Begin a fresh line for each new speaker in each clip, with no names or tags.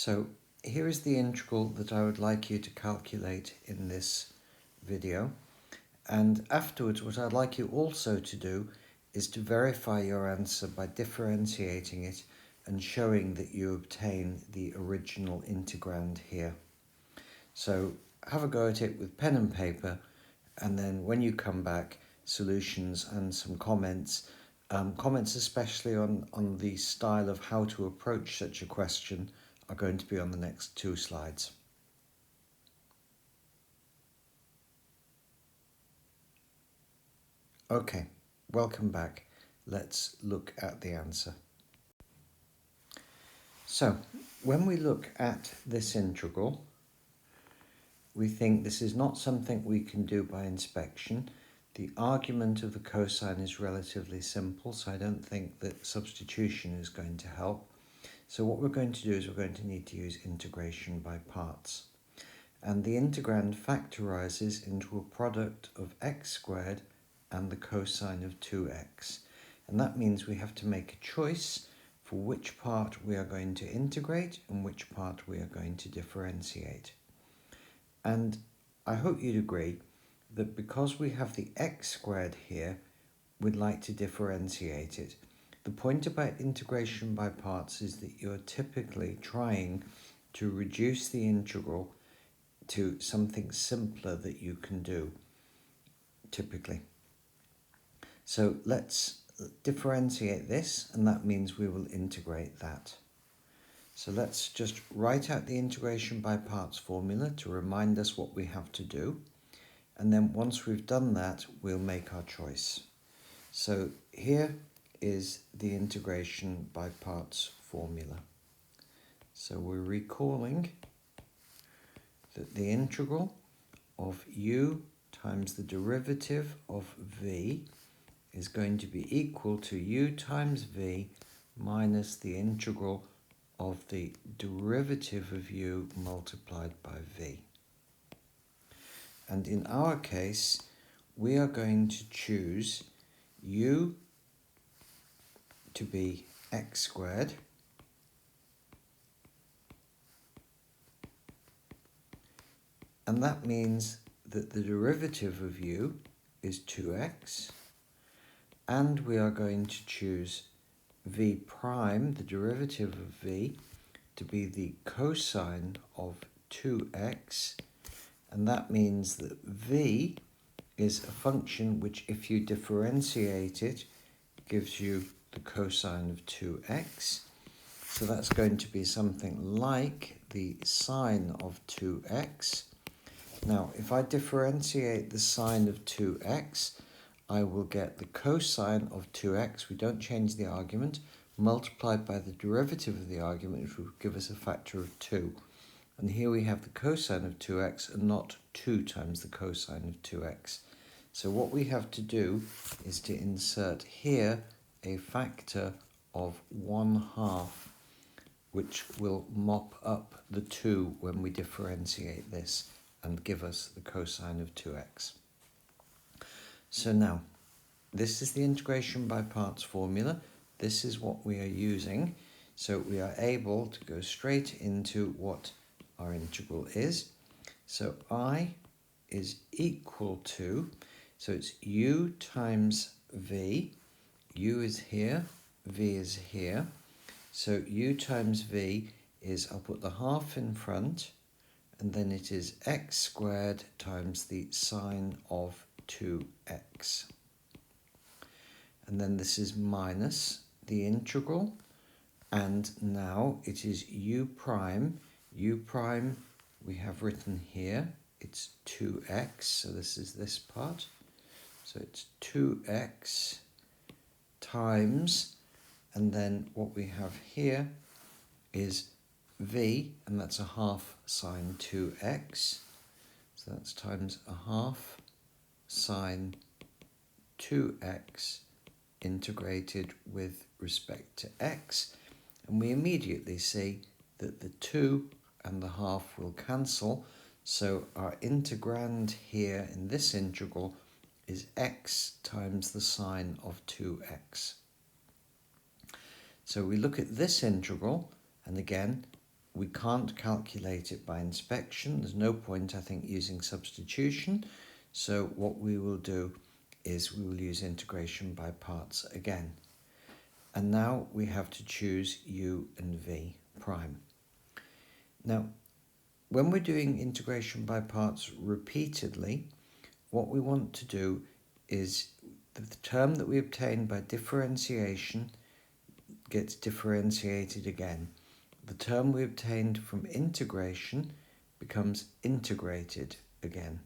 So here is the integral that I would like you to calculate in this video. And afterwards, what I'd like you also to do is to verify your answer by differentiating it and showing that you obtain the original integrand here. So have a go at it with pen and paper, and then when you come back, solutions and some comments. Comments especially on the style of how to approach such a question are going to be on the next 2 slides. Okay, welcome back. Let's look at the answer. So, when we look at this integral, we think this is not something we can do by inspection. The argument of the cosine is relatively simple, so I don't think that substitution is going to help. So what we're going to do is we're going to need to use integration by parts. And the integrand factorizes into a product of x squared and the cosine of 2x. And that means we have to make a choice for which part we are going to integrate and which part we are going to differentiate. And I hope you'd agree that because we have the x squared here, we'd like to differentiate it. The point about integration by parts is that you're typically trying to reduce the integral to something simpler that you can do, typically. So let's differentiate this, and that means we will integrate that. So let's just write out the integration by parts formula to remind us what we have to do. And then once we've done that, we'll make our choice. So here is the integration by parts formula. So we're recalling that the integral of u times the derivative of v is going to be equal to u times v minus the integral of the derivative of u multiplied by v. And in our case, we are going to choose u to be x squared and that means that the derivative of u is 2x, and we are going to choose v prime, the derivative of v, to be the cosine of 2x, and that means that v is a function which, if you differentiate it, gives you the cosine of 2x. So that's going to be something like the sine of 2x. Now, if I differentiate the sine of 2x, I will get the cosine of 2x, we don't change the argument, multiplied by the derivative of the argument, which will give us a factor of 2. And here we have the cosine of 2x and not 2 times the cosine of 2x. So what we have to do is to insert here a factor of 1/2, which will mop up the 2 when we differentiate this and give us the cosine of 2x. So now, this is the integration by parts formula. This is what we are using. So we are able to go straight into what our integral is. So I is equal to, so it's u times v. U is here, v is here. So u times v is, I'll put the half in front, and then it is x squared times the sine of 2x. And then this is minus the integral, and now it is u prime. U prime we have written here, it's 2x, so this is this part. So it's 2x times, and then what we have here is v, and that's a half sine 2x. So that's times a half sine 2x integrated with respect to x. And we immediately see that the 2 and the half will cancel. So our integrand here in this integral is x times the sine of 2x. So we look at this integral, and again, we can't calculate it by inspection. There's no point, I think, using substitution. So what we will do is we will use integration by parts again. And now we have to choose u and v prime. Now, when we're doing integration by parts repeatedly, what we want to do is the term that we obtain by differentiation gets differentiated again. The term we obtained from integration becomes integrated again.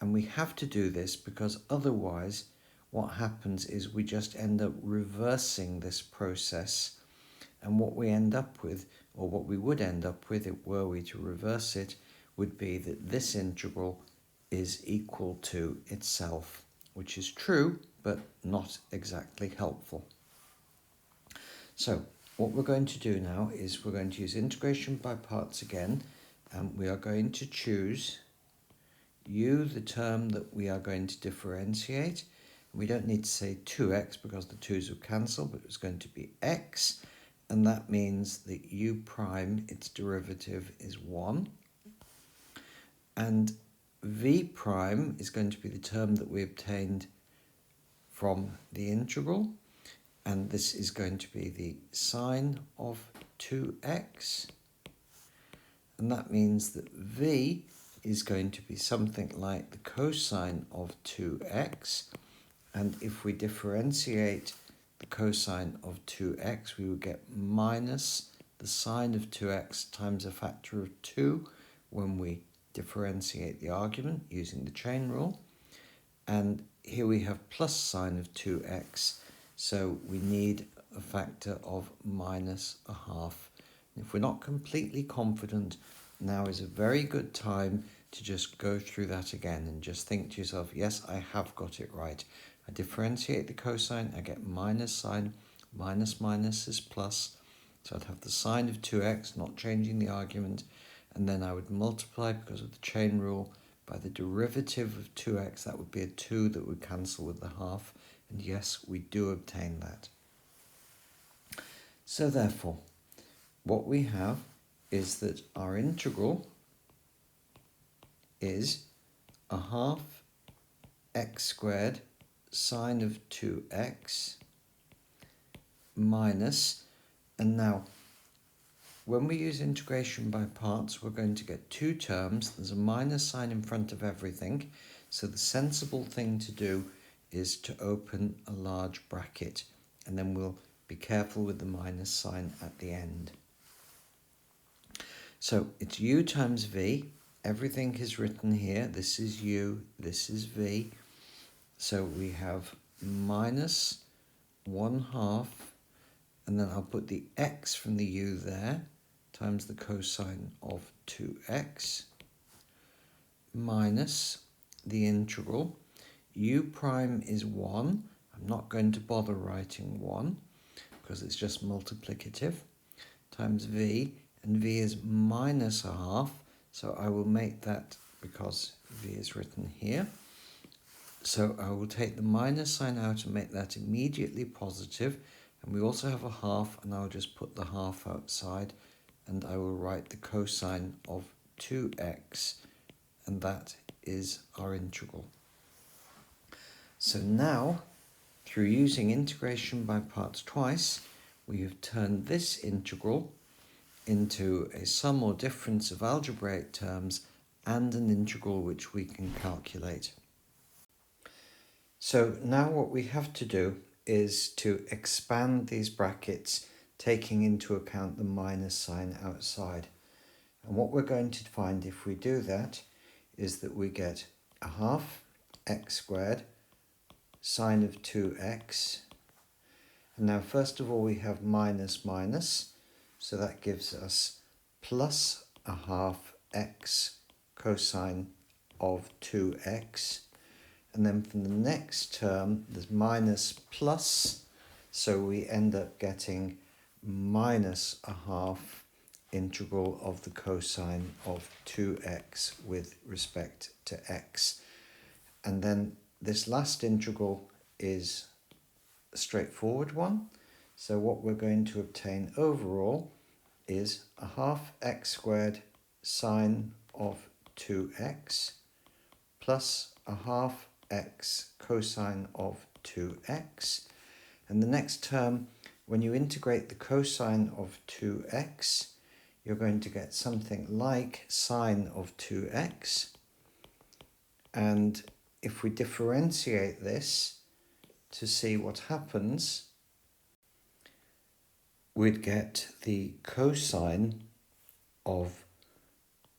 And we have to do this because otherwise what happens is we just end up reversing this process. And what we end up with, or what we would end up with, were we to reverse it, would be that this integral is equal to itself, which is true, but not exactly helpful. So what we're going to do now is we're going to use integration by parts again, and we are going to choose u, the term that we are going to differentiate. We don't need to say 2x because the 2's will cancel, but it's going to be x, and that means that u prime, its derivative, is 1. And v prime is going to be the term that we obtained from the integral, and this is going to be the sine of 2x, and that means that v is going to be something like the cosine of 2x, and if we differentiate the cosine of 2x, we will get minus the sine of 2x times a factor of 2 when we differentiate the argument using the chain rule. And here we have plus sine of 2x, so we need a factor of minus a half. If we're not completely confident, now is a very good time to just go through that again and just think to yourself, yes, I have got it right. I differentiate the cosine, I get minus sine, minus minus is plus, so I'd have the sine of 2x, not changing the argument, and then I would multiply, because of the chain rule, by the derivative of 2x. That would be a 2 that would cancel with the half, and yes, we do obtain that. So therefore, what we have is that our integral is a half x squared sine of 2x minus, and now when we use integration by parts, we're going to get two terms. There's a minus sign in front of everything, so the sensible thing to do is to open a large bracket, and then we'll be careful with the minus sign at the end. So it's u times v. Everything is written here. This is u, this is v. So we have minus 1/2, and then I'll put the x from the u there, times the cosine of 2x, minus the integral. U prime is 1. I'm not going to bother writing 1, because it's just multiplicative, times v, and v is minus 1/2, so I will make that, because v is written here. So I will take the minus sign out and make that immediately positive, and we also have a half, and I'll just put the half outside, and I will write the cosine of 2x, and that is our integral. So now, through using integration by parts twice, we have turned this integral into a sum or difference of algebraic terms and an integral which we can calculate. So now what we have to do is to expand these brackets, taking into account the minus sign outside. And what we're going to find if we do that is that we get a half x squared sine of 2x. And now first of all we have minus minus, so that gives us plus a half x cosine of 2x. And then from the next term, there's minus plus, so we end up getting minus a half integral of the cosine of 2x with respect to x. And then this last integral is a straightforward one. So what we're going to obtain overall is a half x squared sine of 2x plus a half x cosine of 2x. And the next term, when you integrate the cosine of 2x, you're going to get something like sine of 2x. And if we differentiate this to see what happens, we'd get the cosine of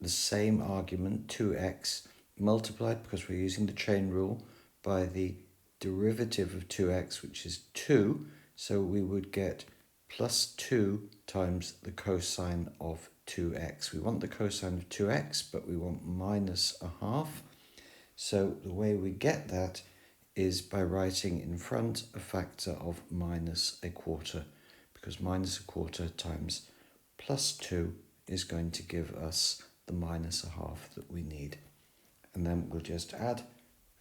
the same argument, 2x, multiplied, because we're using the chain rule, by the derivative of 2x, which is 2. So we would get plus 2 times the cosine of 2x. We want the cosine of 2x, but we want minus a half. So the way we get that is by writing in front a factor of minus a quarter, because minus a quarter times plus 2 is going to give us the minus a half that we need. And then we'll just add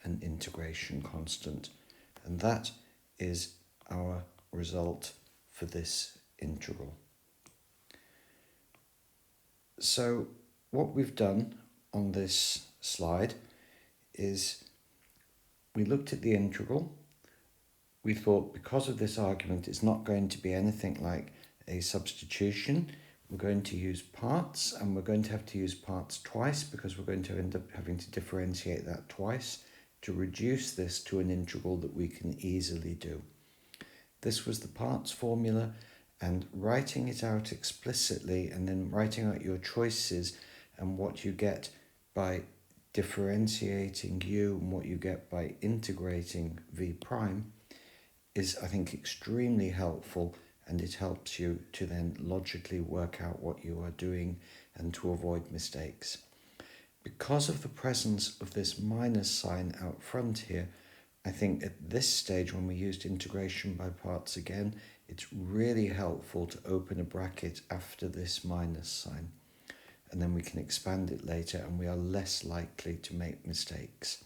an integration constant. And that is our result for this integral. So what we've done on this slide is we looked at the integral. We thought because of this argument it's not going to be anything like a substitution. We're going to use parts, and we're going to have to use parts twice because we're going to end up having to differentiate that twice to reduce this to an integral that we can easily do. This was the parts formula, and writing it out explicitly and then writing out your choices and what you get by differentiating u and what you get by integrating v prime is, I think, extremely helpful, and it helps you to then logically work out what you are doing and to avoid mistakes. Because of the presence of this minus sign out front here, I think at this stage, when we used integration by parts again, it's really helpful to open a bracket after this minus sign, and then we can expand it later and we are less likely to make mistakes.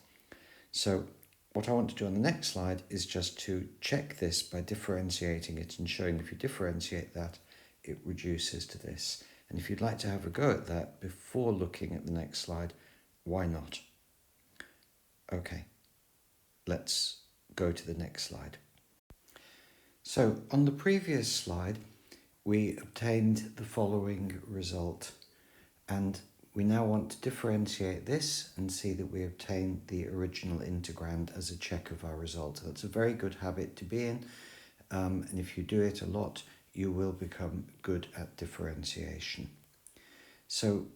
So what I want to do on the next slide is just to check this by differentiating it and showing if you differentiate that, it reduces to this. And if you'd like to have a go at that before looking at the next slide, why not? Okay, let's go to the next slide. So on the previous slide, we obtained the following result, and we now want to differentiate this and see that we obtain the original integrand as a check of our result. That's a very good habit to be in, and if you do it a lot, you will become good at differentiation. So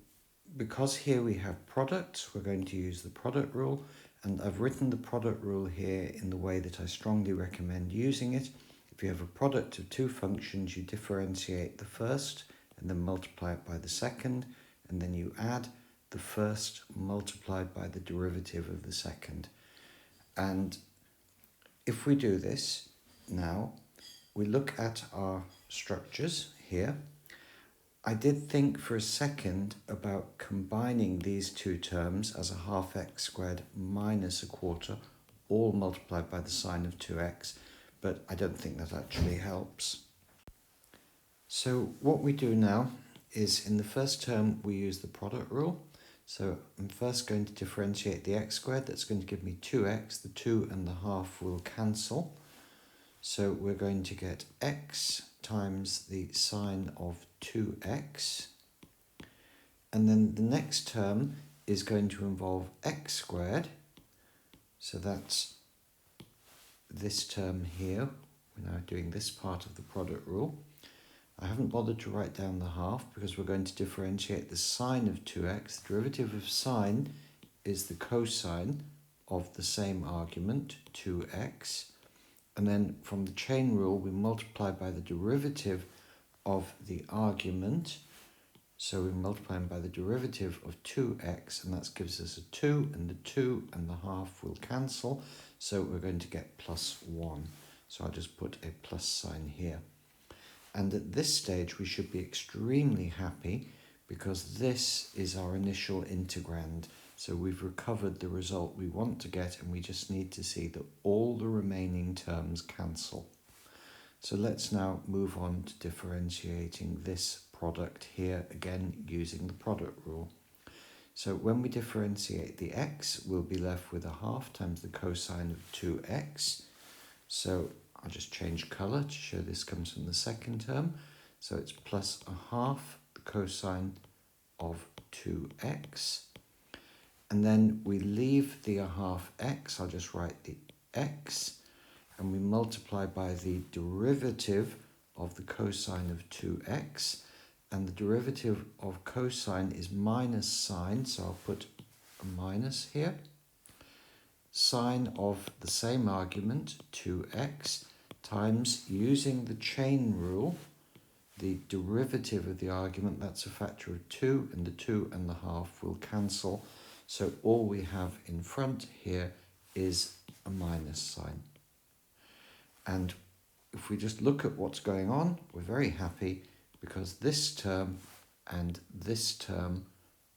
because here we have products, we're going to use the product rule, and I've written the product rule here in the way that I strongly recommend using it. If you have a product of two functions, you differentiate the first and then multiply it by the second, and then you add the first multiplied by the derivative of the second. And if we do this now, we look at our structures here. I did think for a second about combining these two terms as a half x squared minus a quarter, all multiplied by the sine of 2x, but I don't think that actually helps. So what we do now is, in the first term, we use the product rule. So I'm first going to differentiate the x squared. That's going to give me 2x. The 2 and the half will cancel. So we're going to get x times the sine of 2x. And then the next term is going to involve x squared. So that's this term here. We're now doing this part of the product rule. I haven't bothered to write down the half because we're going to differentiate the sine of 2x. The derivative of sine is the cosine of the same argument, 2x. And then from the chain rule, we multiply by the derivative of the argument. So we multiply by the derivative of 2x, and that gives us a 2, and the 2 and the half will cancel. So we're going to get plus 1. So I'll just put a plus sign here. And at this stage, we should be extremely happy because this is our initial integrand. So we've recovered the result we want to get, and we just need to see that all the remaining terms cancel. So let's now move on to differentiating this product here, again using the product rule. So when we differentiate the x, we'll be left with a half times the cosine of 2x. So I'll just change colour to show this comes from the second term. So it's plus a half the cosine of 2x. And then we leave the a half x, I'll just write the x, and we multiply by the derivative of the cosine of 2x. And the derivative of cosine is minus sine, so I'll put a minus here. Sine of the same argument, 2x, times, using the chain rule, the derivative of the argument, that's a factor of 2, and the 2 and the half will cancel. So all we have in front here is a minus sign. And if we just look at what's going on, we're very happy because this term and this term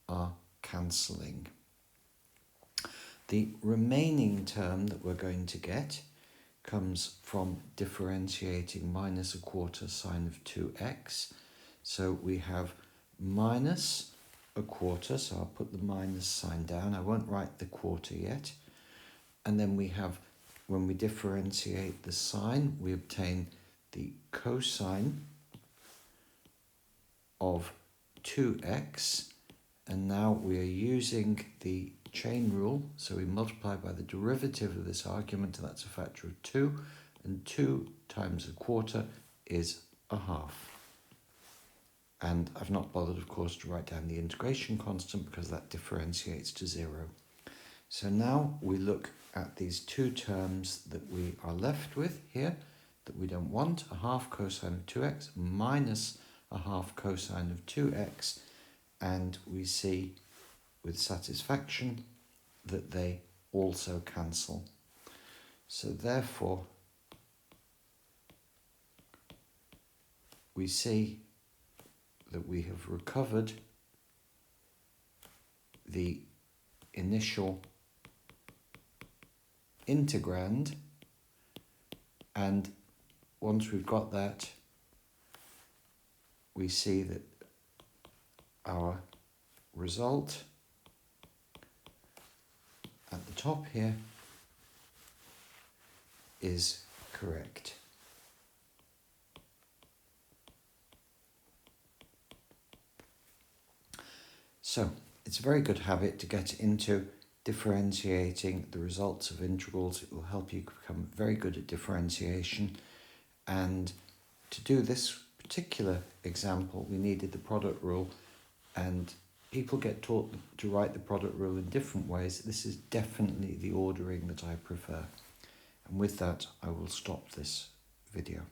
are cancelling. The remaining term that we're going to get comes from differentiating minus a quarter sine of 2x. So we have minus a quarter, so I'll put the minus sign down. I won't write the quarter yet. And then we have, when we differentiate the sign, we obtain the cosine of 2x. And now we are using the chain rule, so we multiply by the derivative of this argument, and that's a factor of 2, and 2 times a quarter is a half. And I've not bothered, of course, to write down the integration constant because that differentiates to 0. So now we look at these two terms that we are left with here that we don't want, a half cosine of 2x minus a half cosine of 2x, and we see with satisfaction that they also cancel. So therefore, we see that we have recovered the initial integrand, and once we've got that, we see that our result at the top here is correct. So it's a very good habit to get into differentiating the results of integrals. It will help you become very good at differentiation. And to do this particular example, we needed the product rule, and people get taught to write the product rule in different ways. This is definitely the ordering that I prefer. And with that, I will stop this video.